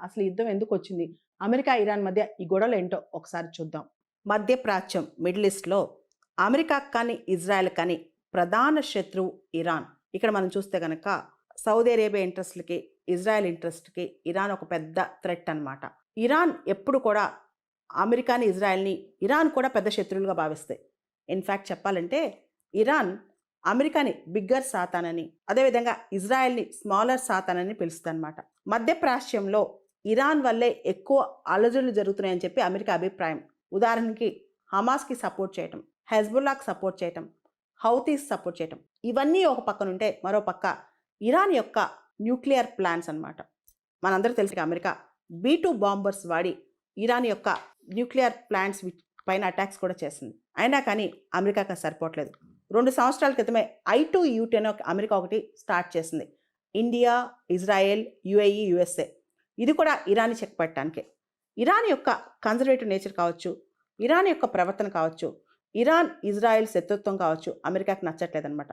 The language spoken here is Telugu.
అసలు యుద్ధం ఎందుకు వచ్చింది? అమెరికా, ఇరాన్ మధ్య ఈ గొడవలు ఏంటో ఒకసారి చూద్దాం. మధ్యప్రాచ్యం, మిడిల్ ఈస్ట్‌లో అమెరికాకి కానీ, ఇజ్రాయెల్ కానీ ప్రధాన శత్రువు ఇరాన్. ఇక్కడ మనం చూస్తే గనక సౌదీ అరేబియా ఇంట్రెస్ట్‌లకి, ఇజ్రాయెల్ ఇంట్రెస్ట్‌కి ఇరాన్ ఒక పెద్ద థ్రెట్ అన్నమాట. ఇరాన్ ఎప్పుడు కూడా అమెరికాని, ఇజ్రాయెల్‌ని ఇరాన్ కూడా పెద్ద శత్రువులుగా భావిస్తాయి. ఇన్‌ఫాక్ట్ చెప్పాలంటే ఇరాన్ అమెరికాని బిగ్గర్ సాతాన్ అని, అదేవిధంగా ఇజ్రాయెల్‌ని స్మాలర్ సాతాన్ అని పిలుస్తుందన్నమాట. మధ్యప్రాచ్యంలో ఇరాన్ వల్లే ఎక్కువ అలజడులు జరుగుతున్నాయని చెప్పి అమెరికా అభిప్రాయం. ఉదాహరణకి హమాస్‌కి సపోర్ట్ చేయటం, హెజ్బుల్లాకి సపోర్ట్ చేయటం, హౌతీస్ సపోర్ట్ చేయటం, ఇవన్నీ ఒక పక్కనుంటే మరో పక్క ఇరాన్ యొక్క న్యూక్లియర్ ప్లాన్స్ అన్నమాట. మనందరికీ తెలుసు అమెరికా B-2 బాంబర్స్ వాడి ఇరాన్ యొక్క న్యూక్లియర్ ప్లాంట్స్ పైన అటాక్స్ కూడా చేసింది. అయినా కానీ అమెరికాకి అది సరిపోవట్లేదు. 2 సంవత్సరాల క్రితమే I2U10 అని అమెరికా ఒకటి స్టార్ట్ చేసింది. ఇండియా, ఇజ్రాయెల్, UAE, USA ఇది కూడా ఇరాన్ని చెక్ పెట్టడానికే. ఇరాన్ యొక్క కన్జర్వేటివ్ నేచర్ కావచ్చు, ఇరాన్ యొక్క ప్రవర్తన కావచ్చు, ఇరాన్ ఇజ్రాయెల్ శత్రుత్వం కావచ్చు అమెరికాకి నచ్చట్లేదన్నమాట.